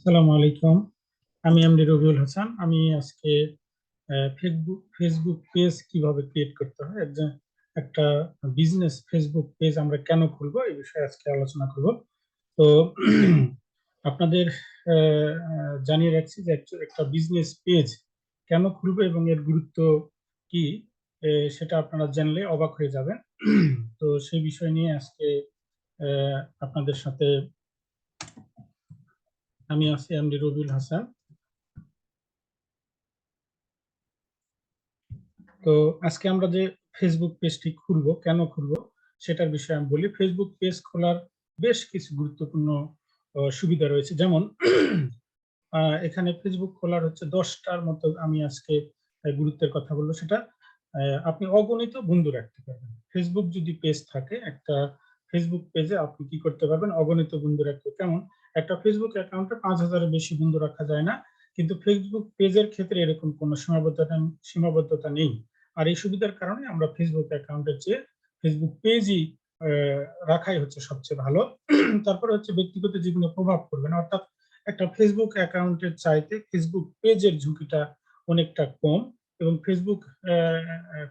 আসসালামু আলাইকুম। আমি এমডি রবিউল হাসান। আমি আজকে ফেসবুক পেজ কিভাবে ক্রিয়েট করতে হয়, একটা বিজনেস ফেসবুক পেজ আমরা কেন খুলবো এই বিষয়ে আজকে আলোচনা করব। তো আপনাদের জানিয়ে রাখছি যে একটা বিজনেস পেজ কেন খুলবো এবং এর গুরুত্ব কি, সেটা আপনারা জানলে অবাক হয়ে যাবেন। তো সেই বিষয় নিয়ে আজকে আপনাদের সাথে আমি আছি এমডি রবিউল হাসান। তো আজকে আমরা যে ফেসবুক পেজটি খুলবো, কেন খুলবো সেটার বিষয়ে আমি বলি। ফেসবুক পেজ খোলার বেশ কিছু গুরুত্বপূর্ণ সুবিধা রয়েছে। যেমন এখানে ফেসবুক খোলার হচ্ছে 10টার মতো আমি আজকে গুরুত্বের কথা বলবো। সেটা আপনি অগণিত বন্ধু রাখতে পারবেন। ফেসবুক যদি পেজ থাকে, একটা ফেসবুক পেজে আপনি কি করতে পারবেন, অগণিত বন্ধু রাখতে। কেমন, একটা ফেসবুক অ্যাকাউন্টে 5,000-এর বেশি বন্ধু রাখা যায় না, কিন্তু ফেসবুক পেজের ক্ষেত্রে এরকম কোনো সীমাবদ্ধতা নেই। আর এই সুবিধার কারণে আমরা ফেসবুক অ্যাকাউন্টের চেয়ে ফেসবুক পেজই রাখাই হচ্ছে সবচেয়ে ভালো। তারপরে হচ্ছে ব্যক্তিগত জীবনে প্রভাব পড়বে না, অর্থাৎ একটা ফেসবুক অ্যাকাউন্টের চাইতে ফেসবুক পেজের ঝুঁকিটা অনেকটা কম। এবং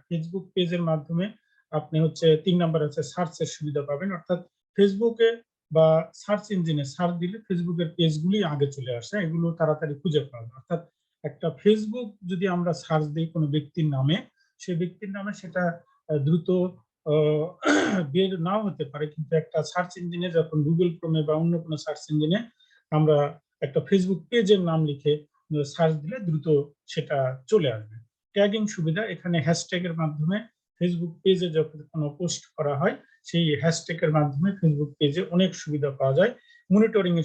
ফেসবুক পেজের মাধ্যমে আপনি হচ্ছে 3 নাম্বার হচ্ছে সার্চের সুবিধা পাবেন, অর্থাৎ ফেসবুকে বা সার্চ ইঞ্জিনে সার্চ দিলে ফেসবুকের পেজগুলি আগে চলে আসে, এগুলো তাড়াতাড়ি খুঁজে পাওয়া যায়। অর্থাৎ একটা ফেসবুক যদি আমরা সার্চ দিই কোনো ব্যক্তির নামে, সেই ব্যক্তির নামে সেটা দ্রুত বের নাও হতে পারে, কিন্তু একটা সার্চ ইঞ্জিনে যখন গুগল ক্রোমে বা অন্য কোনো সার্চ ইঞ্জিনে আমরা একটা ফেসবুক পেজের নাম লিখে সার্চ দিলে দ্রুত সেটা চলে আসবে। ট্যাগিং সুবিধা, এখানে হ্যাশট্যাগের মাধ্যমে ফেসবুক পেজে যখন কোনো পোস্ট করা হয়, সেই হ্যাশট্যাগের মাধ্যমে ফেসবুক পেজে অনেক সুবিধা পাওয়া যায়। মনিটরিং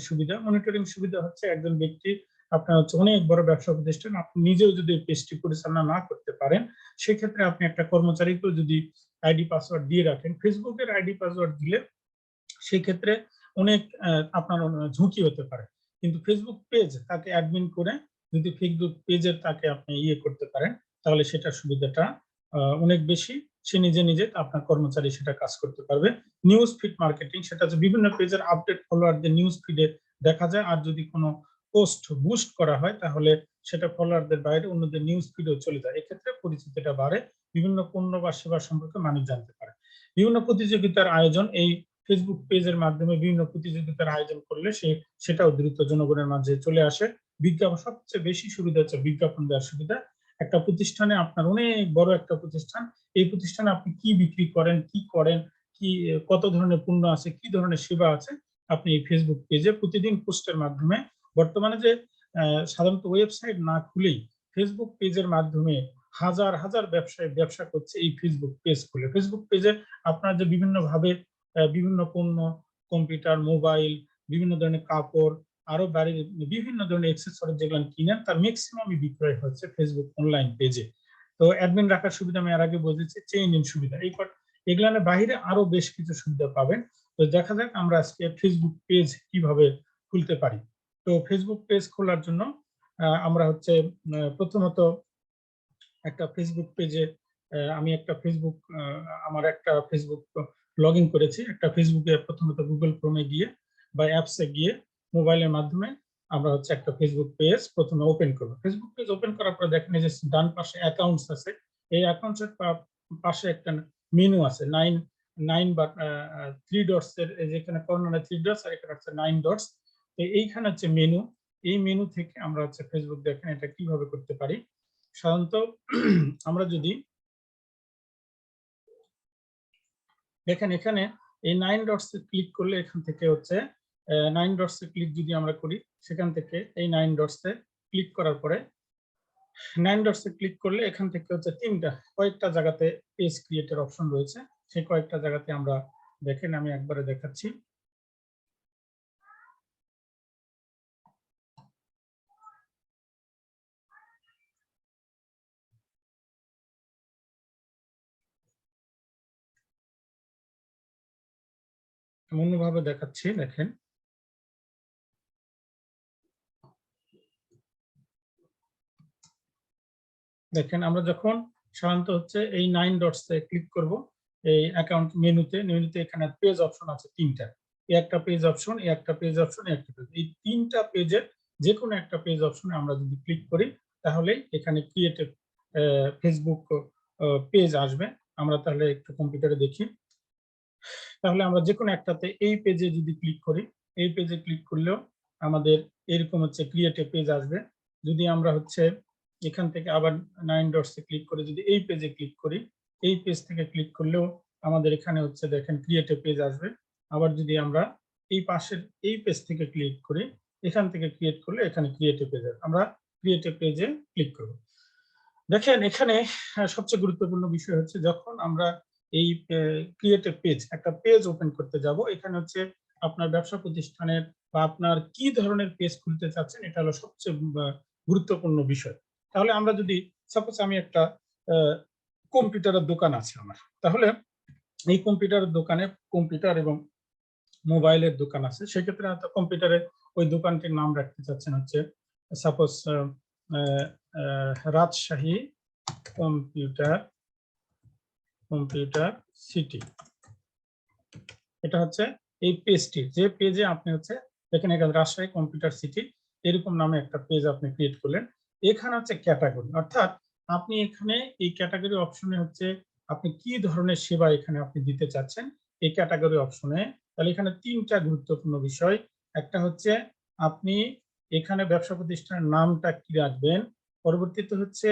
সুবিধা হচ্ছে একজন ব্যক্তি, আপনার হচ্ছে অনেক বড় ব্যবসা প্রতিষ্ঠান, আপনি নিজেও যদি পেজটি পরিচালনা না করতে পারেন, সেক্ষেত্রে আপনি একটা কর্মচারীকেও যদি আইডি পাসওয়ার্ড দিয়ে রাখেন, ফেসবুকের আইডি পাসওয়ার্ড দিলে সেক্ষেত্রে অনেক আপনার ঝুঁকি হতে পারে। কিন্তু ফেসবুক পেজ তাকে অ্যাডমিন করে যদি ফেসবুক পেজের তাকে আপনি করতে পারেন, তাহলে সেটার সুবিধাটা অনেক বেশি। সে নিজে নিজে আপনার কর্মচারী সেটা কাজ করতে পারবে। নিউজ ফিড মার্কেটিং, সেটা হচ্ছে বিভিন্ন পেজের আপডেট ফলোয়ারদের নিউজ ফিডে দেখা যায়, আর যদি কোনো পোস্ট বুস্ট করা হয় তাহলে সেটা ফলোয়ারদের বাইরে অন্যদের নিউজ ফিডেও চলে যায়। এক্ষেত্রে পরিচিতিটা বাড়ে, বিভিন্ন পণ্য বা সেবা সম্পর্কে মানুষ জানতে পারে। বিভিন্ন প্রতিযোগিতার আয়োজন, এই ফেসবুক পেজের মাধ্যমে বিভিন্ন প্রতিযোগিতার আয়োজন করলে সেটাও দ্রুত জনগণের মাঝে চলে আসে। বিজ্ঞাপন, সবচেয়ে বেশি সুবিধা হচ্ছে বিজ্ঞাপন দেওয়ার সুবিধা। একটা প্রতিষ্ঠানে, আপনার অনেক বড় একটা প্রতিষ্ঠান, এই প্রতিষ্ঠানে আপনি কি বিক্রি করেন, কি কত ধরনের পণ্য আছে, কি ধরনের সেবা আছে, আপনি এই ফেসবুক পেজে প্রতিদিন পোস্টের মাধ্যমে, বর্তমানে যে সাধারণত ওয়েবসাইট না খুলেই ফেসবুক পেজের মাধ্যমে হাজার হাজার ব্যবসায়ী ব্যবসা করছে এই ফেসবুক পেজ খুলে। ফেসবুক পেজে আপনার যে বিভিন্ন ভাবে বিভিন্ন পণ্য, কম্পিউটার, মোবাইল, বিভিন্ন ধরনের কাপড়, আরো বাড়ির বিভিন্ন ধরনের এক্সেসরি যেগুলো কিনেন, তার ম্যাক্সিমামই বিক্রয় হচ্ছে ফেসবুক অনলাইন পেজে। তো অ্যাডমিন রাখার সুবিধা আমি এর আগে বলেছি, চেইন ইন সুবিধা, এগুলোর বাইরে আরো বেশ কিছু সুবিধা পাবেন। তো দেখা যাক আমরা আজকে ফেসবুক পেজ কিভাবে খুলতে পারি। তো ফেসবুক পেজ খোলার জন্য আমরা হচ্ছে প্রথমত একটা ফেসবুক পেজে আমি একটা ফেসবুক আমার একটা ফেসবুক লগ ইন করেছি। একটা ফেসবুকে প্রথমত গুগল ক্রোমে গিয়ে বা অ্যাপসে গিয়ে মোবাইলের মাধ্যমে আমরা হচ্ছে একটা ফেসবুক পেজ প্রথমে ওপেন করবো। ফেসবুক পেজ ওপেন করার পর দেখেন যে ডান পাশে অ্যাকাউন্টস আছে, এই অ্যাকাউন্টসের পাশে একটা মেনু আছে, নাইন নাইন বা 3 ডটস এর, যেখানে কর্নারে 3 ডটস আর এখানে হচ্ছে 9 ডটস। তো এইখানে হচ্ছে মেনু, এই মেনু থেকে আমরা হচ্ছে ফেসবুক দেখেন এটা কিভাবে করতে পারি। সাধারণত আমরা যদি দেখেন এখানে এই 9 ডটস ক্লিক করলে এখান থেকে হচ্ছে 9 ডটস ক্লিক যদি আমরা করি, সেখান থেকে এই 9 ডটস ক্লিক করার পরে 9 ডটস ক্লিক করলে এখান থেকে হচ্ছে কয়েকটা জায়গাতে পেজ ক্রিয়েটের অপশন রয়েছে। সেই কয়েকটা জায়গাতে আমরা দেখেন, আমি একবারে দেখাচ্ছি। অন্যভাবে দেখাচ্ছি, দেখেন দেখেন আমরা যখন সাধারণত হচ্ছে এই 9 ডটস ক্লিক করব, এই অ্যাকাউন্ট মেনুতে এখানে পেজ অপশন আছে 3টা, এই একটা পেজ অপশন, এই একটা পেজ অপশন, এই একটা পেজ, এই 3টা পেজের যে কোনো একটা পেজ অপশনে আমরা যদি ক্লিক করি তাহলে এখানে ক্রিয়েট ফেসবুক পেজ আসবে। আমরা তাহলে একটু কম্পিউটারে দেখি। তাহলে আমরা যে কোনো একটাতে এই পেজে যদি ক্লিক করি, এই পেজে ক্লিক করলেও আমাদের এরকম হচ্ছে ক্রিয়েট এ পেজ আসবে। যদি আমরা হচ্ছে এখান থেকে আবার 9 ডটসে ক্লিক করে যদি এই পেজে ক্লিক করি, এই পেজ থেকে ক্লিক করলেও আমাদের এখানে হচ্ছে দেখেন ক্রিয়েট এ পেজ আসবে। আবার যদি আমরা এই পাশের এই পেজ থেকে ক্লিক করি, এখান থেকে ক্রিয়েট করলে এখানে ক্রিয়েট এ পেজ আসবে। আমরা ক্রিয়েট এ পেজে ক্লিক করব। দেখেন এখানে সবচেয়ে গুরুত্বপূর্ণ বিষয় হচ্ছে যখন আমরা এই ক্রিয়েট এ পেজ, একটা পেজ ওপেন করতে যাব, এখানে হচ্ছে আপনার ব্যবসা প্রতিষ্ঠানের বা আপনার কি ধরনের পেজ খুলতে চাচ্ছেন এটা হলো সবচেয়ে গুরুত্বপূর্ণ বিষয়। তাহলে আমরা যদি সাপোজ আমি একটা কম্পিউটারের দোকান আছে আমার, তাহলে এই কম্পিউটারের দোকানে কম্পিউটার এবং মোবাইলের দোকান আছে, সেক্ষেত্রে হয়তো কম্পিউটারের ওই দোকানটির নাম রাখতে চাচ্ছেন হচ্ছে সাপোজ রাজশাহী কম্পিউটার সিটি। এটা হচ্ছে এই পেজটি, যে পেজে আপনি হচ্ছে এখানে রাজশাহী কম্পিউটার সিটি এরকম নামে একটা পেজ আপনি ক্রিয়েট করলেন। এখানে হচ্ছে ক্যাটাগরি, অর্থাৎ আপনি এখানে এই ক্যাটাগরি অপশনে হচ্ছে আপনি কি ধরনের সেবা এখানে আপনি দিতে চাচ্ছেন এই ক্যাটাগরি অপশনে। তাহলে এখানে তিনটা গুরুত্বপূর্ণ বিষয়। একটা হচ্ছে আপনি এখানে ব্যবসা প্রতিষ্ঠানের নামটা কি রাখবেন, পরবর্তীতে হচ্ছে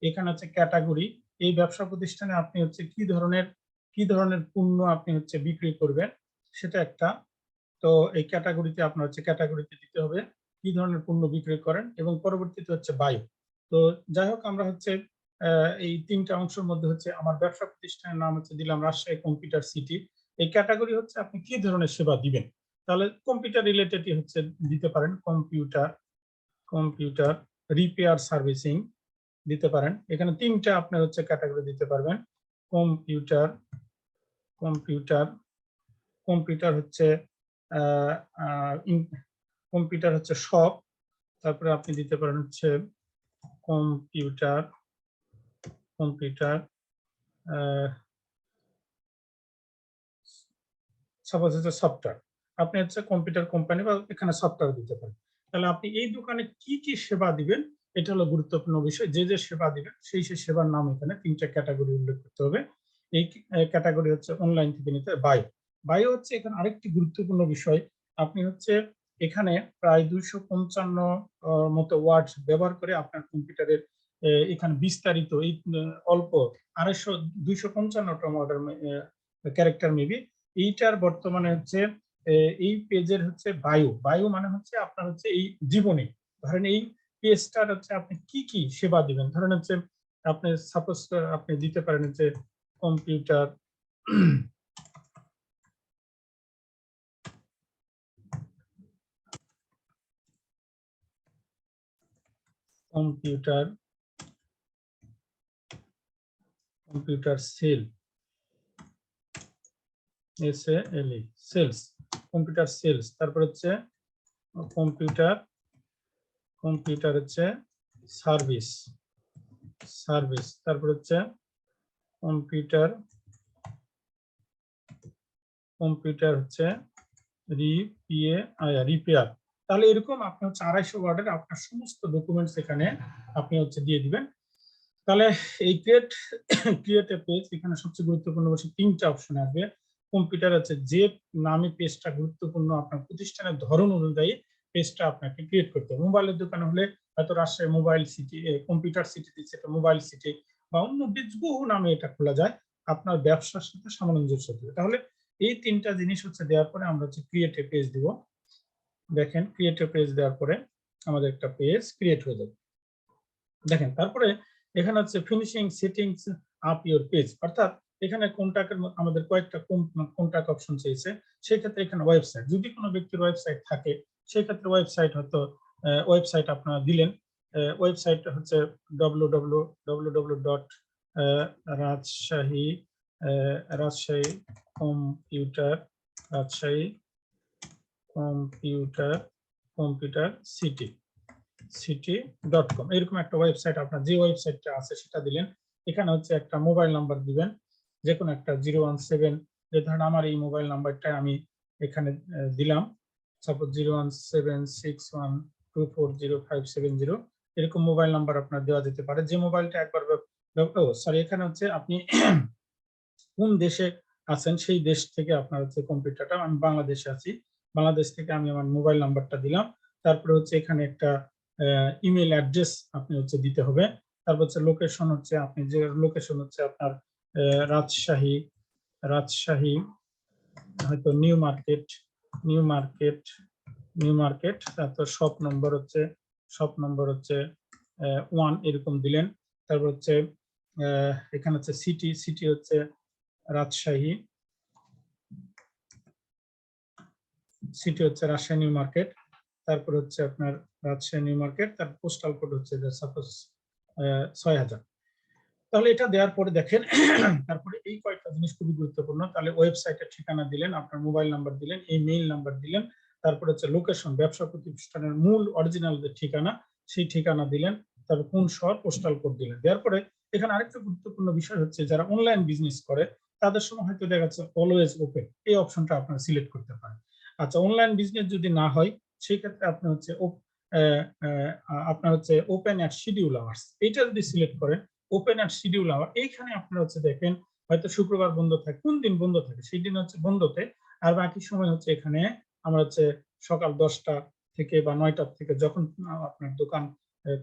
এখানে হচ্ছে ক্যাটাগরি, এই ব্যবসা প্রতিষ্ঠানে আপনি হচ্ছে কি ধরনের পণ্য আপনি হচ্ছে বিক্রি করবেন সেটা একটা। তো এই ক্যাটাগরিতে আপনার হচ্ছে ক্যাটাগরিতে দিতে হবে কি ধরনের পণ্য বিক্রি করেন, এবং পরবর্তীতে হচ্ছে বায়ু। তো যাই হোক আমরা হচ্ছে এই তিনটা অংশের মধ্যে হচ্ছে আমার ব্যবসা প্রতিষ্ঠানের নাম হচ্ছে দিলাম রাজশাহী কম্পিউটার সিটি। এই ক্যাটাগরি হচ্ছে আপনি কি ধরনের সেবা দিবেন, তাহলে কম্পিউটার রিলেটেডই হচ্ছে দিতে পারেন, কম্পিউটার রিপেয়ার সার্ভিসিং দিতে পারেন। এখানে তিনটা আপনি হচ্ছে ক্যাটাগরি দিতে পারবেন। কম্পিউটার কম্পিউটার কম্পিউটার হচ্ছে কম্পিউটার হচ্ছে শপ, তারপরে আপনি দিতে পারেন হচ্ছে কম্পিউটার কম্পিউটার সাপোজ হচ্ছে সফটওয়্যার, আপনি হচ্ছে কম্পিউটার কোম্পানি বা এখানে সফটওয়্যার দিতে পারেন। তাহলে আপনি এই দোকানে কি কি সেবা দিবেন এটা হলো গুরুত্বপূর্ণ বিষয়। যে যে সেবা দিবেন সেই সেবার নাম এখানে তিনটা ক্যাটাগরি উল্লেখ করতে হবে। এই ক্যাটাগরি হচ্ছে অনলাইন থেকে নিতে বায়ো। বায়ো হচ্ছে এখানে আরেকটি গুরুত্বপূর্ণ বিষয়। আপনি হচ্ছে এখানে প্রায় 255 মতো ওয়ার্ড ব্যবহার করে আপনার কম্পিউটারের এখানে বিস্তারিত এই অল্প 255টা ওয়ার্ডের ক্যারেক্টার মেবি এইটার বর্তমানে হচ্ছে এই পেজের হচ্ছে বায়ু মানে হচ্ছে আপনার হচ্ছে এই জীবনী, ধরেন এই পেজটার হচ্ছে আপনি কি কি সেবা দিবেন, ধরেন হচ্ছে আপনি সাপোজ আপনি দিতে পারেন হচ্ছে computer computer computer sales, computer sales, তারপর হচ্ছে কম্পিউটার হচ্ছে সার্ভিস, তারপর হচ্ছে কম্পিউটার হচ্ছে রিপেয়ার। তাহলে এরকম আপনি হচ্ছে 250 ওয়ার্ডের আপনার সমস্ত ডকুমেন্টস এখানে আপনি হচ্ছে দিয়ে দিবেন। তাহলে এই ক্রিয়েট এ পেজ, এখানে সবচেয়ে গুরুত্বপূর্ণ হচ্ছে তিনটা অপশন আসবে। কম্পিউটার আছে যে নামে পেজটা গুরুত্বপূর্ণ আপনার প্রতিষ্ঠানের ধরন অনুযায়ী পেজটা আপনাকে ক্রিয়েট করতে হবে। মোবাইলের দোকানে হলে হয়তো Rajshahi mobile city, computer city দিচ্ছে এটা মোবাইল সিটি, বা অন্য বহু নামে এটা খোলা যায়, আপনার ব্যবসার সাথে সামঞ্জস্য দেবে। তাহলে এই তিনটা জিনিস হচ্ছে দেওয়ার পরে আমরা হচ্ছে ক্রিয়েট এ পেজ দিব। দেখেন ক্রিয়েট এ পেজ দেওয়ার পরে আমাদের একটা পেজ ক্রিয়েট হয়ে যাবে। দেখেন তারপরে এখানে হচ্ছে finishing settings up your page, অর্থাৎ এখানে কন্টাক্টের আমাদের কয়েকটা কন্টাক্ট অপশন চেয়েছে। সেক্ষেত্রে এখানে ওয়েবসাইট, যদি কোনো ব্যক্তির ওয়েবসাইট থাকে সেক্ষেত্রে ওয়েবসাইট হয়তো ওয়েবসাইট আপনারা দিলেন। ওয়েবসাইটটা হচ্ছে www.রাজশাহী কম্পিউটার কম্পিউটার সিটি.com এরকম একটা ওয়েবসাইট, আপনার যে ওয়েবসাইটটা আছে সেটা দিলেন। এখানে হচ্ছে একটা মোবাইল নাম্বার দিবেন, যে কোনো একটা 017, যে ধরেন আমার এই মোবাইল নাম্বারটা আমি এখানে দিলাম, সাপোজ 01761 240570 এরকম মোবাইল নাম্বার আপনার দেওয়া যেতে পারে। যে মোবাইলটা একবার সরি, এখানে হচ্ছে আপনি কোন দেশে আছেন সেই দেশ থেকে আপনার হচ্ছে কম্পিউটারটা, আমি বাংলাদেশে আছি, বাংলাদেশ থেকে আমি আমার মোবাইল নাম্বারটা দিলাম। তারপরে হচ্ছে এখানে একটা ইমেল অ্যাড্রেস আপনি হচ্ছে দিতে হবে। তারপর হচ্ছে লোকেশন হচ্ছে আপনি যে লোকেশন হচ্ছে আপনার রাজশাহী, রাজশাহী হয়তো new market, new market, new market. তারপর শপ নম্বর হচ্ছে 1 এরকম দিলেন। তারপর হচ্ছে এখানে হচ্ছে সিটি, সিটি হচ্ছে রাজশাহী, সিটি হচ্ছে রাজশাহী নিউ মার্কেট। তারপর হচ্ছে আপনার রাজশাহী নিউ মার্কেট, তার পোস্টাল কোড হচ্ছে সাপোজ 6000। তাহলে এটা দেওয়ার পরে দেখেন তারপরে এই কয়েকটা জিনিস খুবই গুরুত্বপূর্ণ। তাহলে ওয়েবসাইটের ঠিকানা দিলেন, আপনার মোবাইল নাম্বার দিলেন, এই মেইল নাম্বার দিলেন, তারপরে হচ্ছে লোকেশন, ব্যবসা প্রতিষ্ঠানের মূল অরিজিনাল যে ঠিকানা সেই ঠিকানা দিলেন, তারপর কোন শহর, পোস্টাল কোড দিলেন। দেওয়ার পরে এখানে আরেকটা গুরুত্বপূর্ণ বিষয় হচ্ছে যারা অনলাইন বিজনেস করে তাদের সময় হয়তো দেখা যাচ্ছে অলওয়েজ ওপেন, এই অপশনটা আপনারা সিলেক্ট করতে পারেন। আচ্ছা, অনলাইন বিজনেস যদি না হয় সেই ক্ষেত্রে আপনি হচ্ছে আপনার হচ্ছে ওপেন অ্যাট শিডিউল আওয়ার্স, এটা যদি সিলেক্ট করেন ওপেন অ্যাট শিডিউল আওয়ার, এইখানে আপনারা হচ্ছে দেখেন হয়তো শুক্রবার বন্ধ থাকে, কোন দিন বন্ধ থাকে সেই দিন হচ্ছে বন্ধতে, আর বাকি সময় হচ্ছে এখানে আমরা হচ্ছে সকাল 10টা থেকে বা 9টা থেকে যখন আপনার দোকান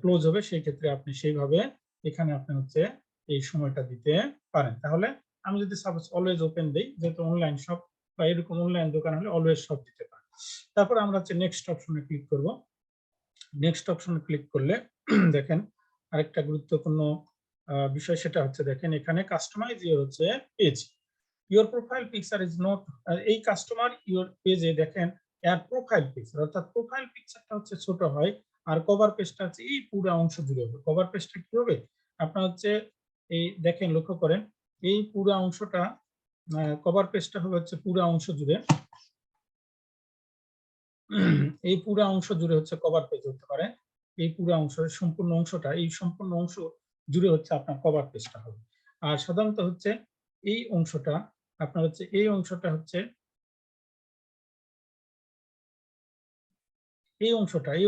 ক্লোজ হবে সেই ক্ষেত্রে আপনি সেইভাবে এখানে আপনি হচ্ছে এই সময়টা দিতে পারেন। তাহলে আমি যদি সাপোজ অলওয়েজ ওপেন দেই, যেহেতু অনলাইন শপ বা এরকম অনলাইন দোকান হলে অলওয়েজ শপ দিতে পারেন। তারপর আমরা হচ্ছে নেক্সট অপশনে ক্লিক করব। নেক্সট অপশনে ক্লিক করলে দেখেন আরেকটা গুরুত্বপূর্ণ বিষয়, সেটা হচ্ছে দেখেন এখানে কাস্টমাইজ ইউর হচ্ছে page, your profile picture is not, এই কাস্টমার ইউর পেজে দেখেন অ্যাড প্রোফাইল পিকচার, অর্থাৎ প্রোফাইল পিকচারটা হচ্ছে ছোট হয় আর কভার পেজটা হচ্ছে এই পুরো অংশ জুড়ে হবে। কভার পেজটা কি হবে আপনার হচ্ছে এই দেখেন লক্ষ্য করেন এই পুরো অংশটা, কভার পেজটা হবে হচ্ছে পুরো অংশ জুড়ে, এই পুরো অংশ জুড়ে হচ্ছে কভার পেজ হতে পারে, এই পুরো অংশ সম্পূর্ণ অংশটা, এই সম্পূর্ণ অংশ জুড়ে হচ্ছে আপনার কভার পেজটা হবে। আর সাধারণত হচ্ছে এই অংশটা আপনার হচ্ছে এই অংশটা হচ্ছে এই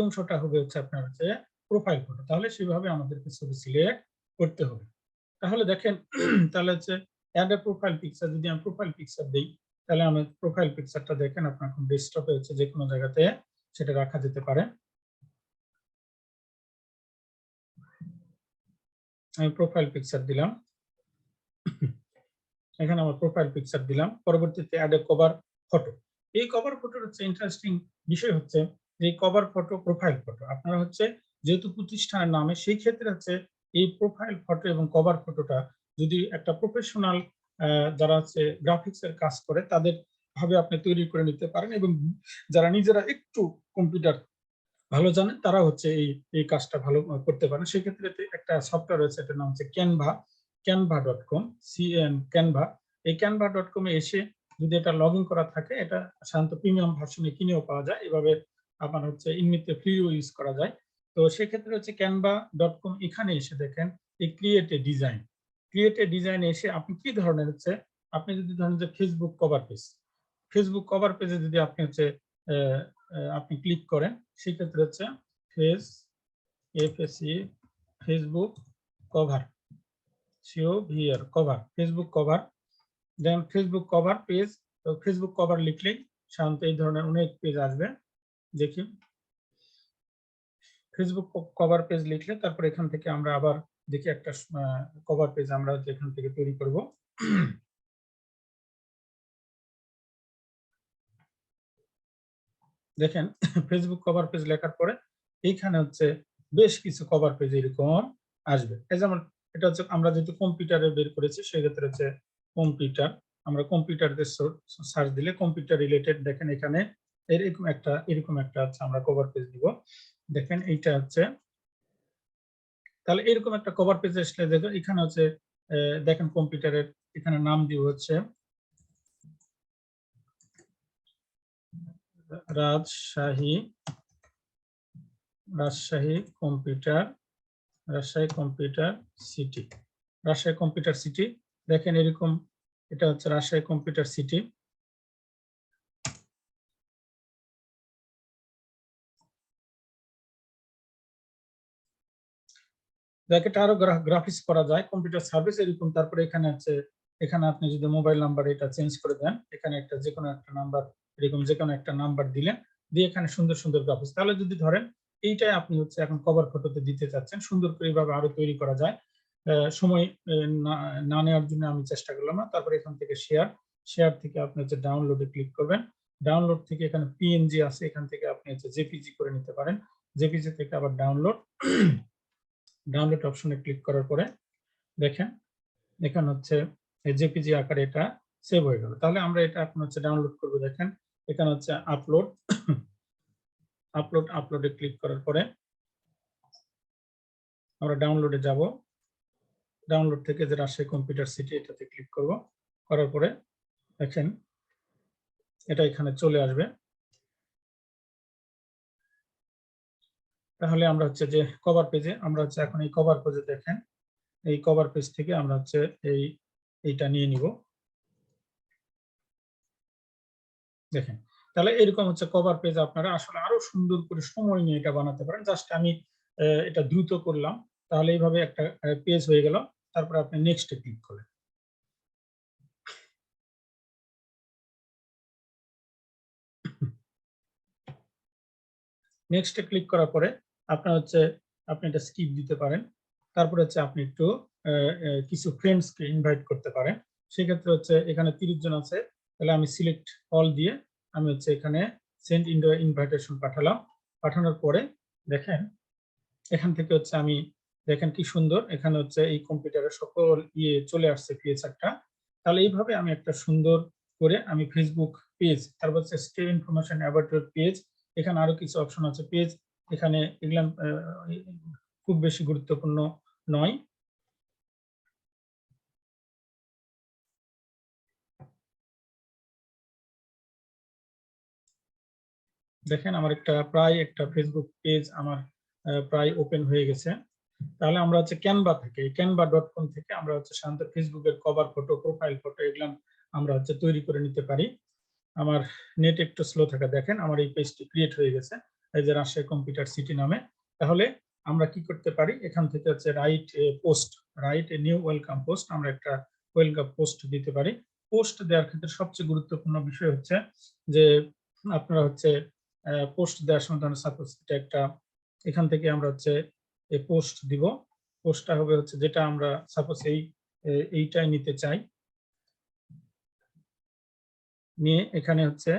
অংশটা হবে হচ্ছে আপনার হচ্ছে প্রোফাইল ফটো। তাহলে সেভাবে আমাদেরকে ছবি সিলেক্ট করতে হবে। তাহলে দেখেন তাহলে হচ্ছে অ্যাড এ প্রোফাইল পিকচার, যদি আমি প্রোফাইল পিকচার দেই তাহলে আমার প্রোফাইল পিকচারটা দেখেন আপনার এখন ডেস্কটপে হচ্ছে যে কোনো জায়গাতে সেটা রাখা যেতে পারে। আমি প্রোফাইল পিকচার দিলাম, এখানে আমার প্রোফাইল পিকচার দিলাম, পরবর্তীতে অ্যাড এ কভার ফটো। এই কভার ফটোর হচ্ছে ইন্টারেস্টিং বিষয় হচ্ছে যে কভার ফটো, প্রোফাইল ফটো আপনারা হচ্ছে যেহেতু প্রতিষ্ঠানের নামে সেই ক্ষেত্রে হচ্ছে এই প্রোফাইল ফটো এবং কভার ফটোটা যদি একটা প্রফেশনাল যারা হচ্ছে গ্রাফিক্স এর কাজ করে তাদের ভাবে আপনি তৈরি করে নিতে পারেন, এবং যারা নিজেরা একটু কম্পিউটার ভালো জানেন তারা হচ্ছে এই কাজটা ভালো করতে পারেন। সেক্ষেত্রে একটা সফটওয়্যার রয়েছে, এটার নাম হচ্ছে ক্যানভা, canva.com, ক্যানভা। এই canva.com এ এসে যদি এটা লগ ইন করা থাকে, এটা সাধারণত প্রিমিয়াম ভার্সনে কিনেও পাওয়া যায়, এভাবে আপনার হচ্ছে এমনিতে ফ্রিও ইউজ করা যায়। তো সেক্ষেত্রে হচ্ছে canva.com, এখানে এসে দেখেন এই create a design, create a ডিজাইনে এসে আপনি কি ধরনের হচ্ছে আপনি যদি ধরেন যে Facebook cover page, Facebook cover পেজে যদি আপনি হচ্ছে আপনি ক্লিক করেন সেক্ষেত্রে হচ্ছে Facebook cover, COVR cover, Facebook cover, then Facebook cover page. তো ফেসবুক কভার লিখলেই সাধারণত এই ধরনের অনেক পেজ আসবে। দেখি ফেসবুক কভার পেজ লিখলে তারপর এখান থেকে আমরা আবার দেখি একটা কভার পেজ আমরা এখান থেকে তৈরি করব। দেখেন ফেসবুক কভার পেজ লেখার পরে এইখানে হচ্ছে বেশ কিছু কভার পেজ এরকম আসবে। এই যেমন এটা হচ্ছে আমরা যেহেতু কম্পিউটারে বের করেছি সেক্ষেত্রে হচ্ছে কম্পিউটার, আমরা কম্পিউটার দিয়ে সার্চ দিলে কম্পিউটার রিলেটেড দেখেন এখানে এরকম একটা হচ্ছে আমরা কভার পেজ দিব। দেখেন এইটা হচ্ছে, তাহলে এরকম একটা কভার পেজ আসলে দেখো এখানে হচ্ছে দেখেন কম্পিউটারের এখানে নাম দিব হচ্ছে Rajshahi, Rajshahi computer, Rajshahi computer city, Rajshahi computer city. দেখেন এরকম এটা হচ্ছে রাজশাহী কম্পিউটার সিটি। যাকে আরো গ্রাফিক্স করা যায় কম্পিউটার সার্ভিস এরকম। তারপরে এখানে আছে, এখানে আপনি যদি মোবাইল নাম্বার এটা চেঞ্জ করে দেন, এখানে একটা যে কোনো একটা নাম্বার, এরকম যে কোনো একটা নাম্বার দিলেন, দিয়ে এখানে সুন্দর সুন্দর গ্রাফিক্স। তাহলে যদি ধরেন এইটাই আপনি হচ্ছে এখন কভার ফটোতে দিতে চাচ্ছেন, সুন্দর করে এইভাবে আরো তৈরি করা যায়। সময় না নেওয়ার জন্য আমি চেষ্টা করলাম না। তারপরে এখান থেকে শেয়ার থেকে আপনি হচ্ছে ডাউনলোডে ক্লিক করবেন। ডাউনলোড থেকে এখানে পিএনজি আছে, এখান থেকে আপনি হচ্ছে জেপিজি করে নিতে পারেন। জেপিজি থেকে আবার ডাউনলোড অপশনে ক্লিক করার পরে দেখেন এখানে হচ্ছে জেপিজি আকারে এটা সেভ হয়ে গেল। তাহলে আমরা এটা এখন হচ্ছে ডাউনলোড করব। দেখেন এখানে হচ্ছে আপলোডে ক্লিক করার পরে আমরা ডাউনলোডে যাব। ডাউনলোড থেকে যে রাজশাহী কম্পিউটার সিটি এটাতে ক্লিক করব। করার পরে দেখেন এটা এখানে চলে আসবে। তাহলে আমরা হচ্ছে যে কভার পেজে, আমরা হচ্ছে এখন এই কভার পেজে দেখেন, এই কভার পেজ থেকে আমরা হচ্ছে এইটা নিয়ে নিব। দেখেন তাহলে এরকম হচ্ছে কভার পেজ আপনারা আসলে আরো সুন্দর করে সময় নিয়ে এটা বানাতে পারেন। জাস্ট আমি এটা দ্রুত করলাম, তাহলে এইভাবে একটা পেজ হয়ে গেল। তারপর আপনি নেক্সটে ক্লিক করলেন। নেক্সটে ক্লিক করার পরে আপনার হচ্ছে আপনি এটা স্কিপ দিতে পারেন। তারপরে হচ্ছে আপনি একটু কিছু ফ্রেন্ডসকে ইনভাইট করতে পারেন। সেক্ষেত্রে হচ্ছে এখানে 30 জন আছে, তাহলে আমি সিলেক্ট অল দিয়ে আমি হচ্ছে এখানে সেন্ড ইনভাইটেশন পাঠালাম। পাঠানোর পরে দেখেন এখান থেকে হচ্ছে আমি, দেখেন কি সুন্দর, এখানে হচ্ছে এই কম্পিউটারের সকল চলে আসছে ফিচারটা। তাহলে এইভাবে আমি একটা সুন্দর করে আমি ফেসবুক পেজ, তারপর হচ্ছে stay information about your page, এখানে আরো কিছু অপশন আছে পেজ, এখানে এগুলা খুব বেশি গুরুত্বপূর্ণ নয়। দেখেন আমার প্রায় একটা ফেসবুক পেজ আমার প্রায় ওপেন হয়ে গেছে। তাহলে আমরা হচ্ছে canva.com থেকে আমরা হচ্ছে সাধারণত ফেসবুকের কভার ফটো, প্রোফাইল ফটো এগুলা আমরা হচ্ছে তৈরি করে নিতে পারি। আমার নেট একটু স্লো থাকা, দেখেন আমার এই পেজটি ক্রিয়েট হয়ে গেছে, এই যে রাজশাহী কম্পিউটার সিটি নামে। তাহলে আমরা কি করতে পারি, এখান থেকে হচ্ছে write a new welcome post, আমরা একটা ওয়েলকাম পোস্ট দিতে পারি। পোস্ট দেওয়ার ক্ষেত্রে সবচেয়ে গুরুত্বপূর্ণ বিষয় হচ্ছে যে আপনারা হচ্ছে পোস্ট দেওয়ার সময় ধরেন সাপোজ এটা একটা, এখান থেকে আমরা হচ্ছে এই পোস্ট দিব। পোস্টটা হবে হচ্ছে যেটা আমরা সাপোজ এইটাই নিতে চাই, নিয়ে এখানে হচ্ছে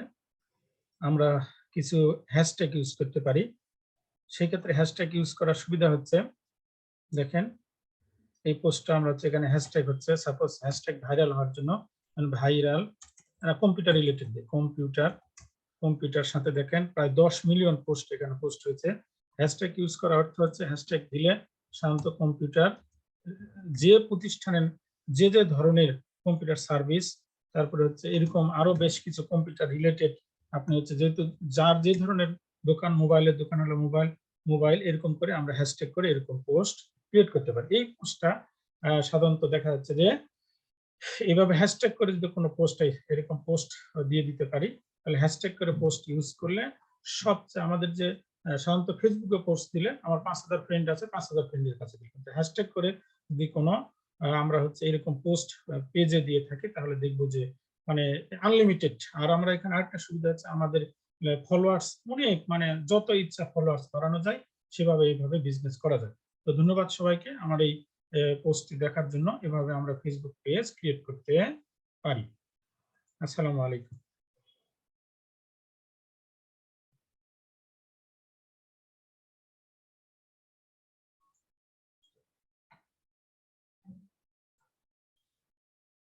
আমরা কিছু হ্যাশট্যাগ ইউজ করতে পারি। সেই ক্ষেত্রে হ্যাশট্যাগ ইউজ করার সুবিধা হচ্ছে দেখেন এই পোস্টটা আমরা হচ্ছে এখানে হ্যাশট্যাগ হচ্ছে সাপোজ হ্যাশট্যাগ ভাইরাল হওয়ার জন্য ভাইরাল কম্পিউটার রিলেটেড কম্পিউটার সাথে দেখেন প্রায় 10 মিলিয়ন পোস্ট এখানে পোস্ট হয়েছে। হ্যাশট্যাগ ইউজ করার অর্থ হচ্ছে হ্যাশট্যাগ দিলে সাধারণত কম্পিউটার যে প্রতিষ্ঠানের যে ধরনের কম্পিউটার সার্ভিস, তারপরে হচ্ছে এরকম আরো বেশ কিছু কম্পিউটার রিলেটেড, আপনি হচ্ছে যেহেতু যার যে ধরনের দোকান, মোবাইলের দোকান হলো মোবাইল এরকম করে আমরা হ্যাশট্যাগ করে এরকম পোস্ট ক্রিয়েট করতে পারি। এই পোস্টটা সাধারণত দেখা যাচ্ছে যে এইভাবে হ্যাশট্যাগ করে যদি কোনো পোস্ট এরকম পোস্ট দিয়ে দিতে পারি, তাহলে হ্যাশট্যাগ করে পোস্ট ইউজ করলে সবচেয়ে আমাদের যে সাধারণত ফেসবুকে পোস্ট দিলে আমার 5000 ফ্রেন্ড আছে, 5000 ফ্রেন্ডের কাছে দিই, কিন্তু হ্যাশট্যাগ করে যদি কোনো আমরা হচ্ছে এরকম পোস্ট পেজে দিয়ে থাকি তাহলে দেখবো যে মানে আনলিমিটেড। আর আমরা এখানে আরেকটা সুবিধা আছে, আমাদের ফলোয়ার্স অনেক, মানে যত ইচ্ছা ফলোয়ার্স বাড়ানো যায়, সেভাবে এইভাবে বিজনেস করা যায়। তো ধন্যবাদ সবাইকে আমার এই পোস্টটি দেখার জন্য। এভাবে আমরা ফেসবুক পেজ ক্রিয়েট করতে পারি। আসসালামু আলাইকুম।